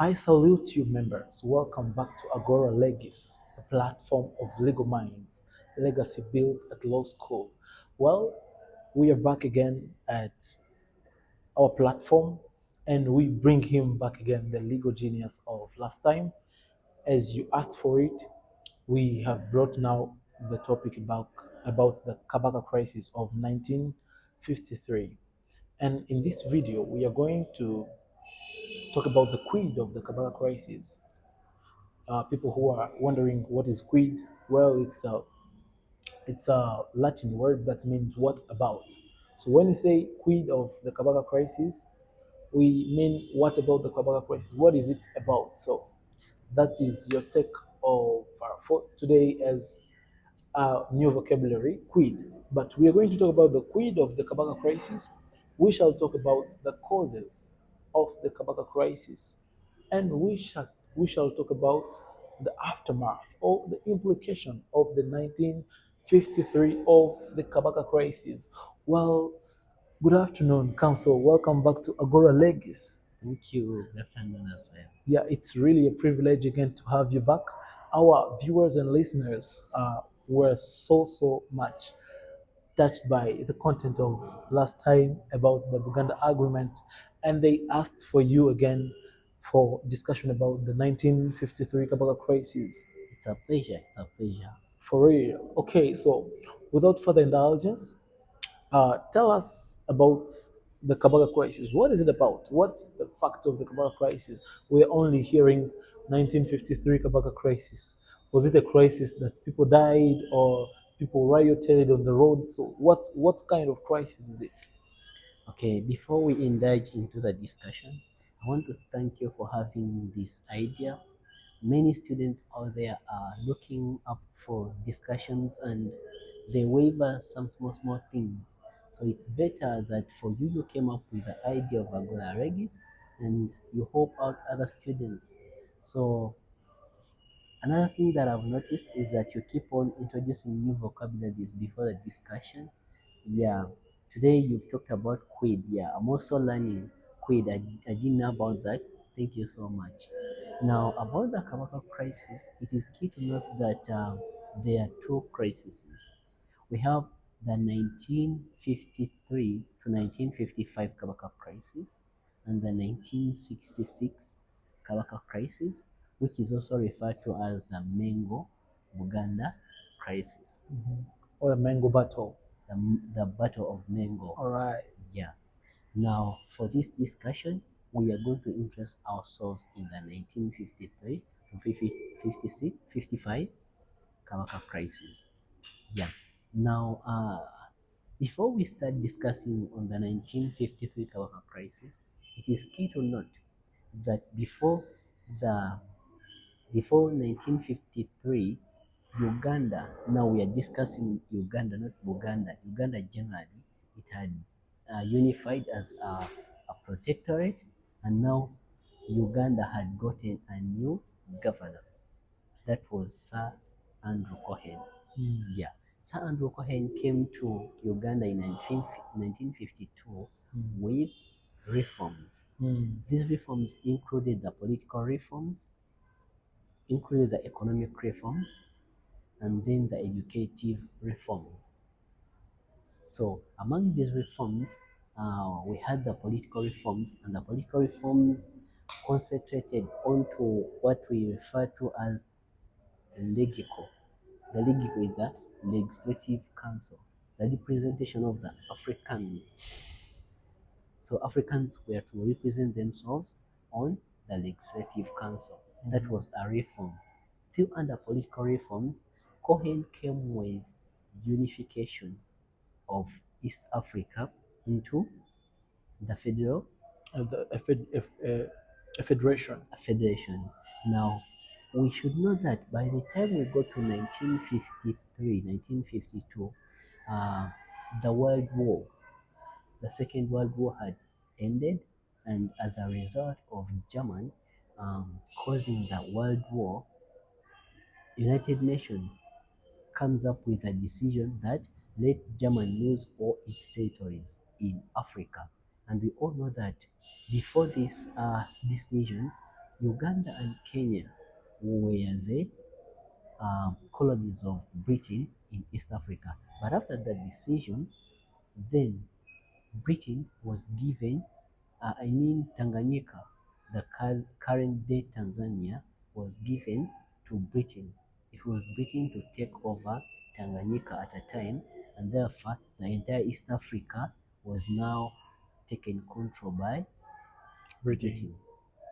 I salute you, members. Welcome back to Agora Legis, a platform of legal minds, legacy built at law school. Well, we are back again at our platform, and we bring him back again, the legal genius of last time. As you asked for it, we have brought now the topic about the kabaka crisis of 1953. And in this video, we are going to talk about the quid of the kabaka crisis. People who are wondering what is quid, well, it's a Latin word that means what about. So when we say quid of the kabaka crisis, we mean what about the kabaka crisis? What is it about? So that is your take of for today as new vocabulary, quid. But we are going to talk about the quid of the kabaka crisis. We shall talk about the causes of the kabaka crisis, and we shall talk about the aftermath or the implication of the 1953 of the kabaka crisis. Well, good afternoon, Council. Welcome back to Agora Legis. Thank you. Good afternoon as well. Yeah, it's really a privilege again to have you back. Our viewers and listeners were so much touched by the content of last time about the Buganda agreement, and they asked for you again for discussion about the 1953 Kabaka crisis. It's a pleasure. It's a pleasure. For real. Okay, so without further indulgence, tell us about the Kabbalah crisis. What is it about? What's the fact of the Kabbalah crisis? We're only hearing 1953 Kabbalah crisis. Was it a crisis that people died or people rioted on the road? So what kind of crisis is it? Okay, before we indulge into the discussion, I want to thank you for having this idea. Many students out there are looking up for discussions and they waver some small things. So it's better that for you came up with the idea of Agora Regis and you help out other students. So another thing that I've noticed is that you keep on introducing new vocabularies before the discussion. Yeah, today you've talked about quid. Yeah, I'm also learning quid. I didn't know about that. Thank you so much. Now, about the Kabaka crisis, it is key to note that there are two crises. We have the 1953 to 1955 Kabaka crisis and the 1966 Kabaka crisis, which is also referred to as the Mengo Buganda crisis, Or a mango battle? the Battle of Mengo. All right. Yeah. Now, for this discussion, we are going to interest ourselves in the 1953 to 56, 55 Kabaka crisis. Yeah. Now, before we start discussing on the 1953 Kabaka crisis, it is key to note that the before 1953, Uganda, now we are discussing Uganda, not Buganda. Uganda generally, it had unified as a protectorate, and now Uganda had gotten a new governor. That was Sir Andrew Cohen. Yeah. Sir Andrew Cohen came to Uganda in 1952 with reforms. These reforms included the political reforms, included the economic reforms, and then the educative reforms. So among these reforms, we had the political reforms, and the political reforms concentrated onto what we refer to as legico. The legico is the legislative council, the representation of the Africans. So Africans were to represent themselves on the legislative council. That was a reform. Still under political reforms, Cohen came with unification of East Africa into the federal A federation. federation. Now, we should know that by the time we go to 1953, 1952, the World War, the Second World War had ended, and as a result of German causing the World War, United Nations comes up with a decision that let Germany lose all its territories in Africa. And we all know that before this decision, Uganda and Kenya were the colonies of Britain in East Africa. But after that decision, then Britain was given, Tanganyika, the current day Tanzania, was given to Britain. It was Britain to take over Tanganyika at a time, and therefore the entire East Africa was now taken control by Britain. Britain.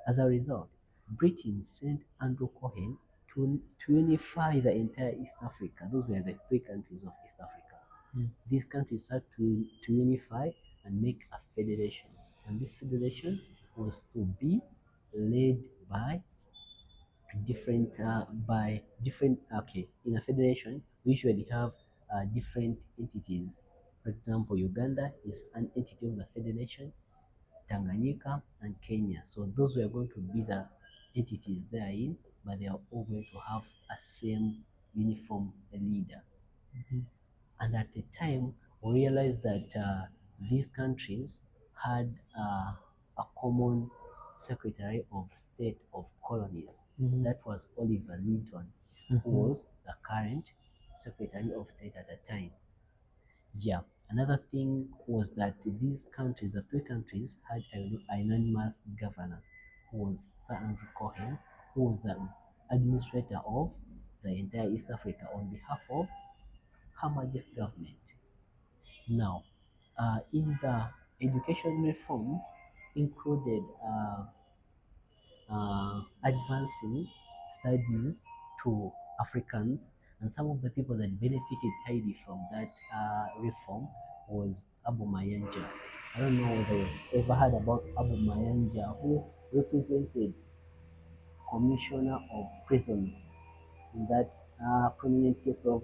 As a result, Britain sent Andrew Cohen to unify the entire East Africa. Those were the three countries of East Africa. Mm. These countries had to unify and make a federation. And this federation was to be led by different, okay, in a federation, we usually have different entities. For example, Uganda is an entity of the federation, Tanganyika, and Kenya. So those were going to be the entities therein, but they are all going to have a same uniform leader. Mhm. And at the time, we realized that these countries had a common Secretary of State of Colonies. Mhm. That was Oliver Linton, who Mhm. was the current Secretary of State at the time. Yeah. Another thing was that these countries, the three countries, had a unanimous governor, who was Sir Andrew Cohen, who was the administrator of the entire East Africa on behalf of Her Majesty's government. Now, in the education reforms included advancing studies to Africans, and some of the people that benefited highly from that reform was Abu Mayanja. I don't know whether you've ever heard about Abu Mayanja, who represented Commissioner of Prisons in that prominent case of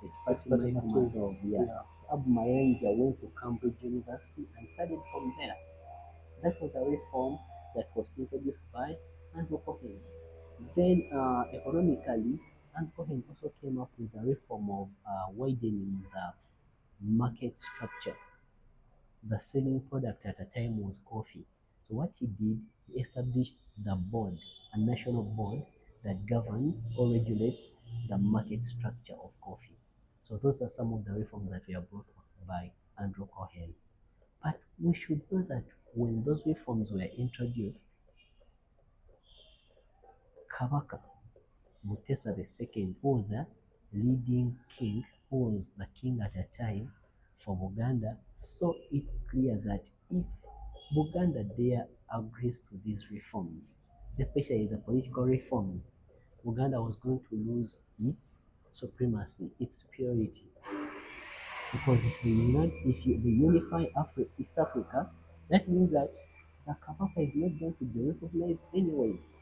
extracting money Exporting from a to, dog. Yeah. yeah. So Abu Mayanja went to Cambridge University and studied from there. That was a reform that was introduced by Andrew Cohen. Then, economically, Andrew Cohen also came up with a reform of widening the market structure. The selling product at the time was coffee. So what he did, he established the board, a national board that governs or regulates the market structure of coffee. So those are some of the reforms that were brought by Andrew Cohen. But we should know that when those reforms were introduced, Kabaka Mutesa II, who was the leading king, who was the king at a time for Buganda, saw it clear that if Buganda dare agrees to these reforms, especially the political reforms, Buganda was going to lose its supremacy, its superiority. Because if they unify East Africa, that means that the Kabaka is not going to be recognized anyways.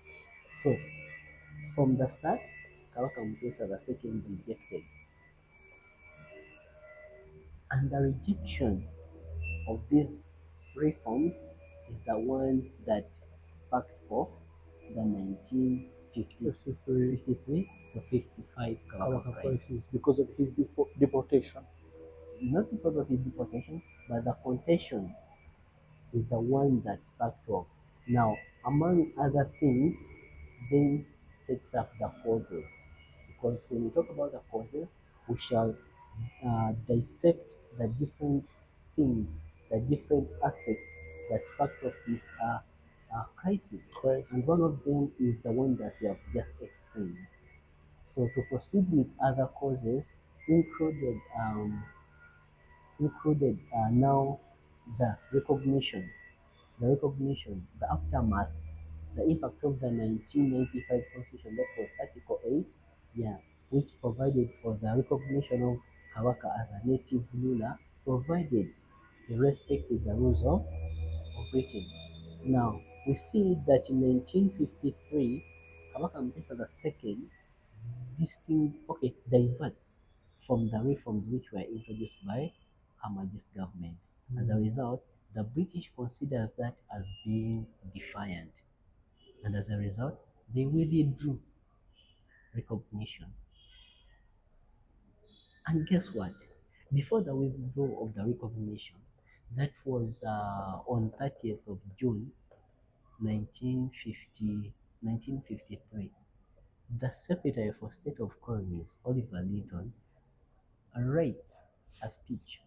So from the start, Kabaka Mutesa II rejected. And the rejection of these reforms is the one that sparked off the 1950 53 53 to 55 Kabaka Kabaka crisis. crisis because of his deportation. Not because of his deportation, but the contention is the one that sparked off. Now, among other things, then sets up the causes. Because when we talk about the causes, we shall dissect the different things, the different aspects that sparked off this crisis. And one Crisis. of them is the one that we have just explained. So to proceed with other causes included now the the aftermath, the impact of the 1995 Constitution, that was Article 8, yeah, which provided for the recognition of Kabaka as a native ruler, provided he respected the rules of Britain. Now, we see that in 1953, Kabaka Mutesa II diverts from the reforms which were introduced by Her Majesty's government. As a result, the British considers that as being defiant, and as a result, they withdrew recognition. And guess what? Before the withdrawal of the recognition, that was on 30th of June 1953, 1953, the Secretary for State of Colonies, Oliver Linton, writes a speech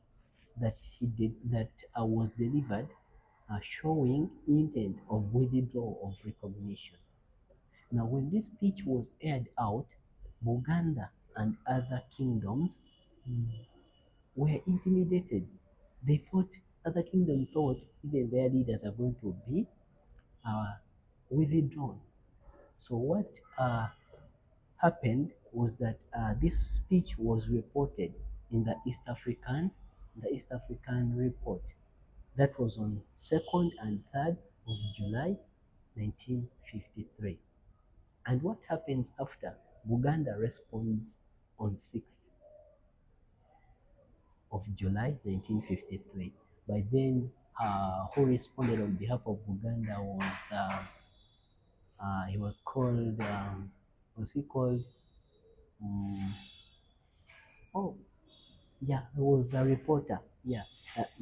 that was delivered showing intent of withdrawal of recognition. Now, when this speech was aired out, Buganda and other kingdoms were intimidated. They thought, other kingdoms thought even their leaders are going to be uh, withdrawn. So what happened was that this speech was reported in the East African report. That was on 2nd and 3rd of July 1953. And what happens after? Buganda responds on 6th of July 1953. By then, who responded on behalf of Buganda was he was called was he called um, oh yeah, he was the reporter. Yeah,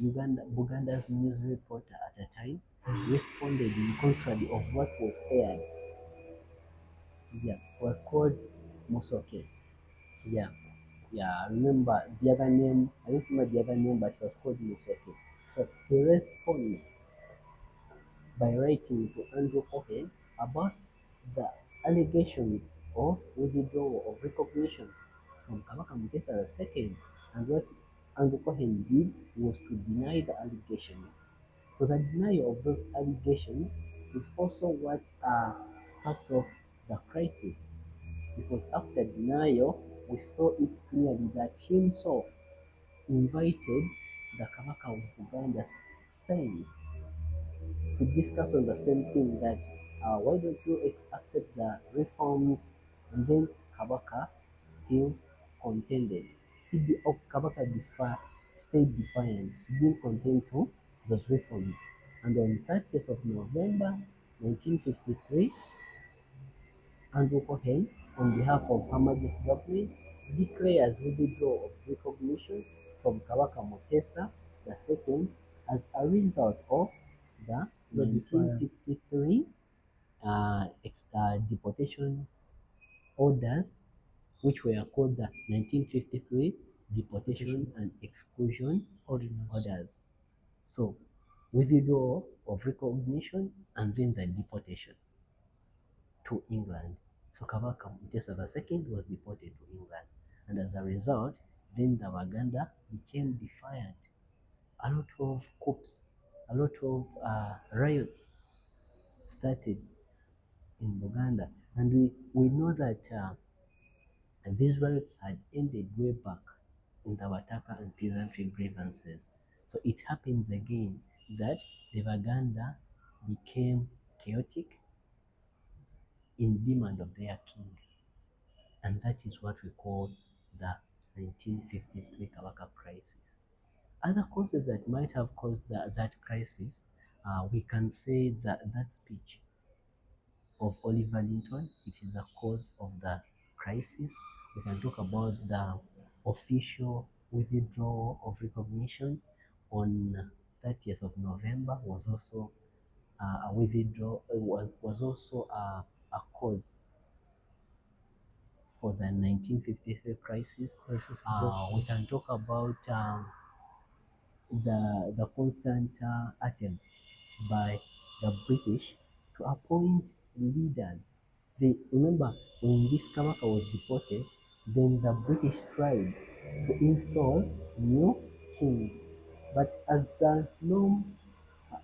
Buganda's news reporter at the time responded in contrary of what was aired. Yeah, was called Musoke. Yeah, yeah. I remember the other name. I don't remember the other name, but it was called Musoke. So he responds by writing to Andrew Cohen about the allegations of withdrawal of recognition from Kabaka Mutesa II. And what Andrew Cohen did was to deny the allegations. So the denial of those allegations is also what sparked off the crisis, because after denial, we saw it clearly that he himself invited the Kabaka of Uganda 6 times to discuss on the same thing, that why don't you accept the reforms? And then Kabaka still contended. Kabaka stayed defiant. He didn't contend to those reforms. And on 30th of November 1953, Andrew Cohen, on behalf of Her Majesty's government, declares withdrawal of recognition from Kabaka Mutesa II as a result of the The defiant. 1953 deportation orders, which were called the 1953 Deportation Petition and Exclusion ordinance. Orders. So, withdrawal of recognition and then the deportation to England. So Kabaka Mutesa II was deported to England. And as a result, then the Baganda became defiant. A lot of coups, a lot of riots started in Uganda. And we know that these riots had ended way back in the Wataka and peasantry grievances. So it happens again that the Baganda became chaotic in demand of their king. And that is what we call the 1953 Kabaka crisis. Other causes that might have caused that crisis, we can say that that speech of Oliver Linton, it is a cause of the crisis. We can talk about the official withdrawal of recognition on 30th of November was also a withdrawal, was also a cause for the 1953 crisis. Crisis, exactly. We can talk about the constant attempts by the British to appoint leaders. They remember when this Kabaka was deported, then the British tried to install new king. But as the norm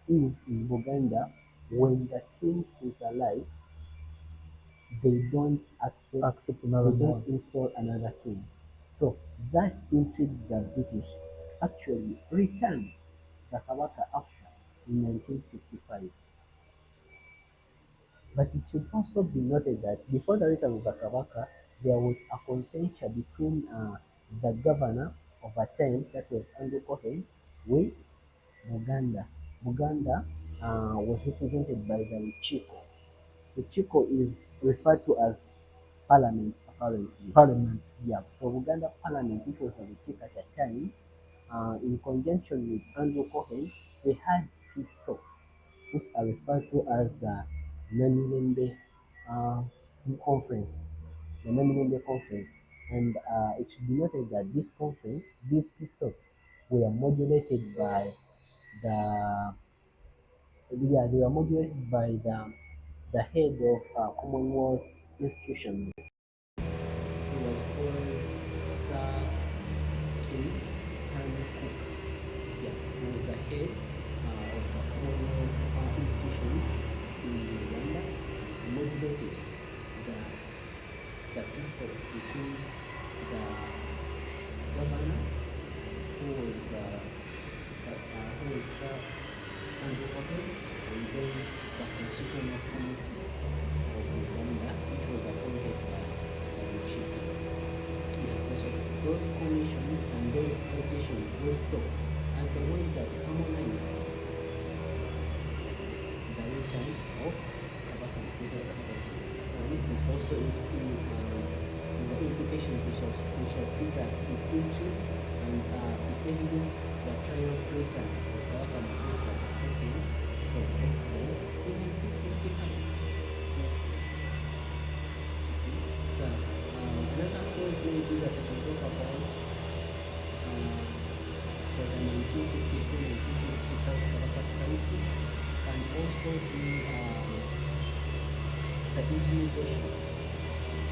is in Uganda, when the king is alive, they don't accept, Accept another they don't one. install another king. So that intrigued the British to actually return the Kabaka after in 1955. But it should also be noted that before the return of the Kabaka, there was a consensus between the governor of a time, that was Andrew Cohen, with Buganda. Buganda was represented by the Luchiko. Luchiko is referred to as parliament, apparently. Parliament. Yeah, so Uganda Parliament, which was the Luchiko at the time, in conjunction with Andrew Cohen, they had peace talks, which are referred to as the Nanilembe uh, conference, the Naminembe conference. And it should be noted that this conference, these peace talks, were modulated by the they were modulated by the head of Commonwealth institutions, who was called Sir King Henry Cook. Yeah, who was the head of the Commonwealth institutions in Rwanda, modulated the, the peace talks between the governor, who was Andrew Open, and then the Constitutional Committee of Uganda, which was appointed by the chief. Yes, so those commissions and those suggestions, those talks, are the way that harmonized the return of kabaka II. And also in the implications we shall see that it intrigues and it evidences the triumph return of kabaka II from exile in 1955. So another cause maybe that we can talk about for the 1952-1955 kabaka crisis, and also the intimidation.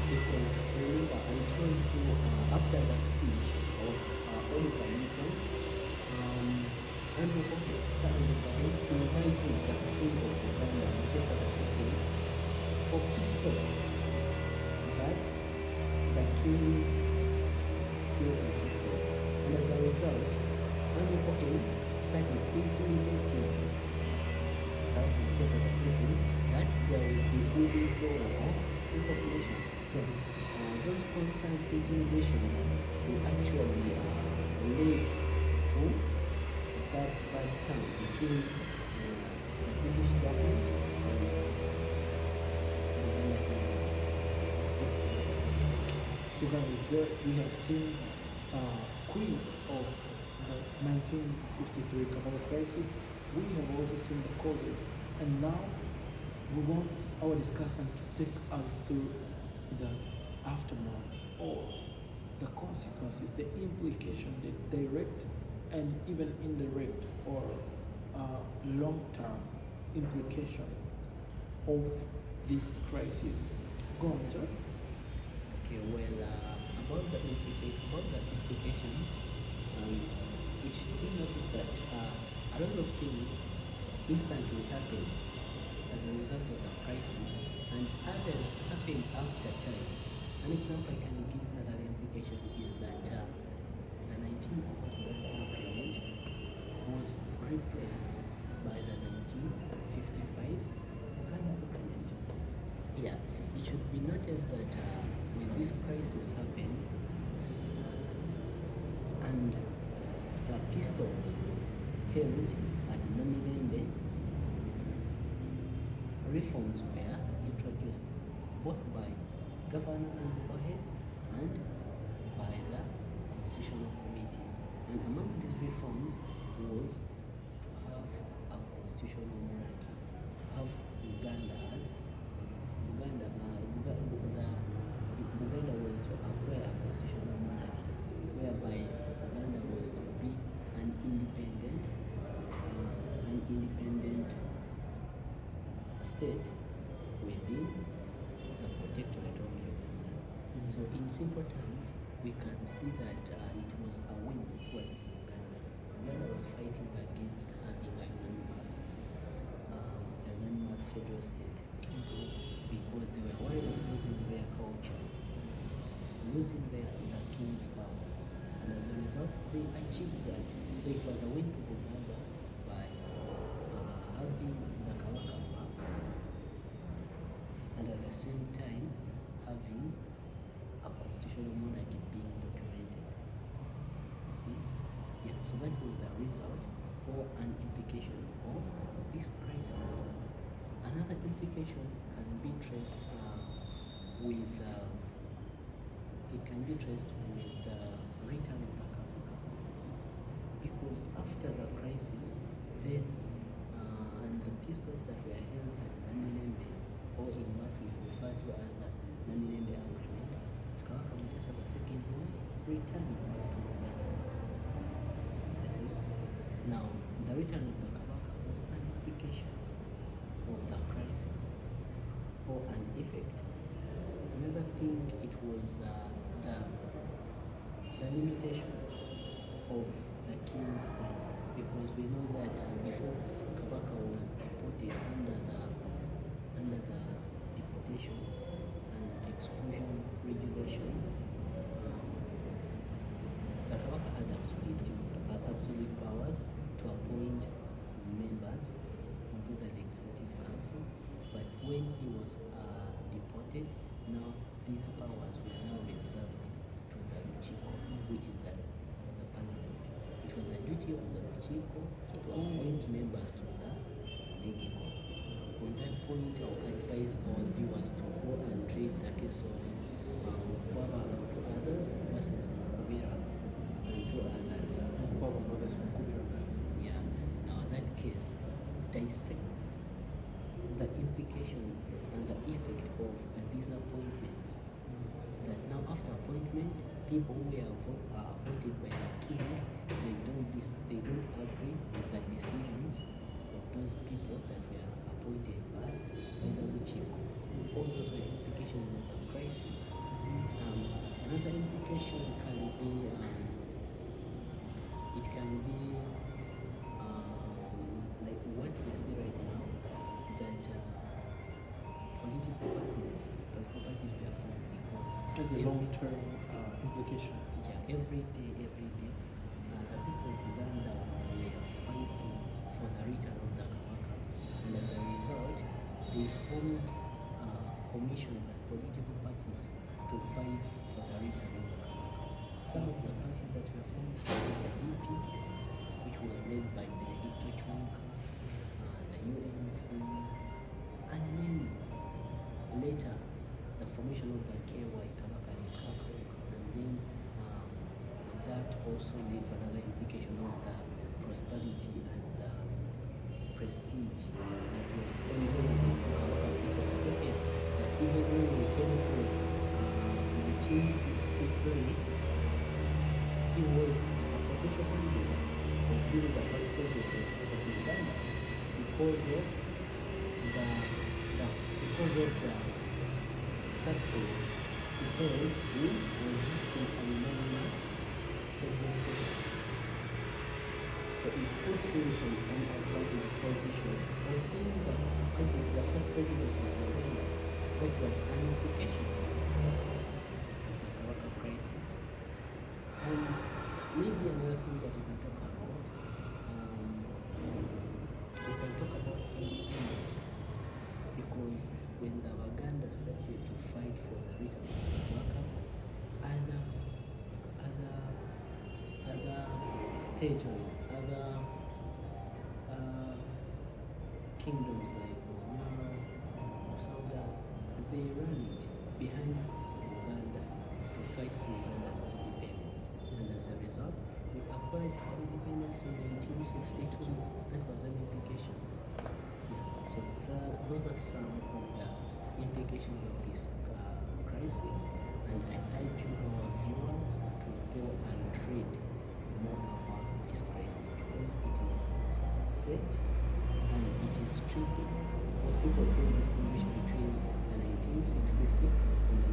Because remember, I told you after the speech of Oliver Newton, Andrew Oke invited the king of Uganda, Professor II, for peace talks, but the king still insisted. And as a result, Andrew Oke started intimidating Professor II that there would be withdrawal of information. So those constant intimidations will actually lead to that bad time between the British government and the So guys, there we have seen Queen of the 1953 Kabbalah crisis. We have also seen the causes, and now we want our discussant to take us through the aftermath or the consequences, the implication, the direct and even indirect or long-term implication of this crisis. Go on, sir. Okay, well, about the implications, it should be noted that a lot of things instantly happened as a result of the crisis, and others happened after that. An example I can give another implication is that the 19th was replaced by the 1955 Uganda government. Yeah, it should be noted that when this crisis happened and the peace talks held at Namilembe, reforms were introduced both by Governor Ohe and by the Constitutional Committee. And among these reforms was to have a constitutional monarchy, to have Uganda was to acquire a constitutional monarchy, whereby Uganda was to be an independent state within the protectorate of Uganda. So in simple terms, we can see that it was a win towards Uganda. Uganda was fighting against having a non-mass federal state because they were worried of losing their culture, losing the king's power. And as a result, they achieved that. So it was a win to Uganda by having the kabaka back, and at the same time having a constitutional monarchy being documented. You see? Yeah, so that was the result or an implication of this crisis. Another implication can be traced with the return of the kabaka, because after the crisis, then and the pistols that were held at Namilembe, or in what we refer returning to Uganda. You see? Now, the return of the kabaka was an implication of the crisis or an effect. Another thing, it was the limitation of the king's power, because we know that before kabaka was deported under the deportation and exclusion regulations, the kabaka had absolute powers to appoint members onto the legislative council, but when he was deported, now these powers were now reserved to the Luchiko, which is the parliament. It was the duty of the Luchiko to appoint members to the legico. On that point, I would advise our viewers to go and read the case of Baba and two others versus Mukubira and two others. Yeah. Now that case dissects the implication and the effect of these appointments. That now after appointment, people who are appointed by the king, they don't agree with the decisions of those people that were appointed by the Luchiko. All those were implications of the crisis. Another implication can be like what we see right now, that political parties were formed because There's a long-term implication. yeah, every day, the people of Uganda were fighting for the return of the kabaka, and as a result, they formed commissions and political parties to fight for the return of the kabaka. Some of the parties that were formed were the EP, which was led by Benedicto Chunka, the UNC, and then later the formation of the KY Kabaka and then that also led to another implication of the prosperity and the prestige that was ongoing in Kabaka piece of Ethiopia. That even when we came to 1963, he was a potential candidate of being the first president of Uganda because of the success he held in resisting an anonymous federal state. So it put him in an advantage position as being the first president of Uganda. That was an implication of the kabaka crisis. And maybe another thing that we can talk about, independence, because when the Baganda started to fight for the return of the kabaka, other territories, other kingdoms like Manyama, Musauda, they rallied behind Uganda to fight for Uganda's independence. And as a result, we acquired our independence in 1962. That was an implication. Yeah. So those are some of the implications of this crisis. And I urge you, our viewers, to go and read more about this crisis, because it is set and it is tricky. Most people don't distinguish between the 1966 and the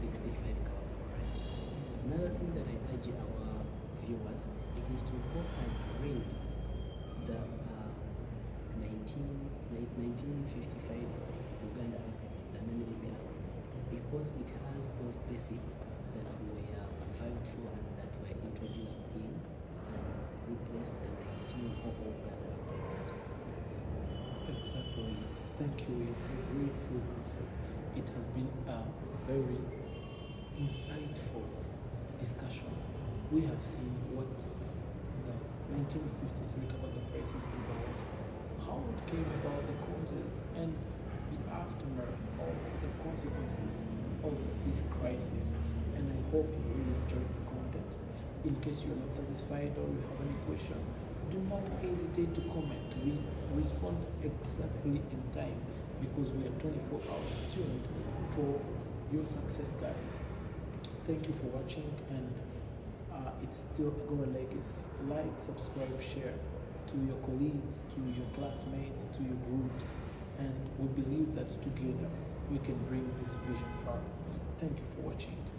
1965 kabaka crisis. Another thing that I urge our viewers, it is to go and read the 1955 Uganda Agreement, the Namibia Agreement, because it has those basics that were filed for and that were introduced in and replaced the 1900 Uganda Agreement. Exactly. Thank you. We are so grateful, Council. It has been a very insightful discussion. We have seen what the 1953 Kabaka crisis is about, how it came about, the causes, and the aftermath of the consequences of this crisis. And I hope you really enjoyed the content. In case you are not satisfied or you have any question, do not hesitate to comment. We respond exactly in time because we are 24 hours tuned for your success, guys. Thank you for watching, and It's still Agora Legis. Like, subscribe, share to your colleagues, to your classmates, to your groups, and we believe that together we can bring this vision far. Thank you for watching.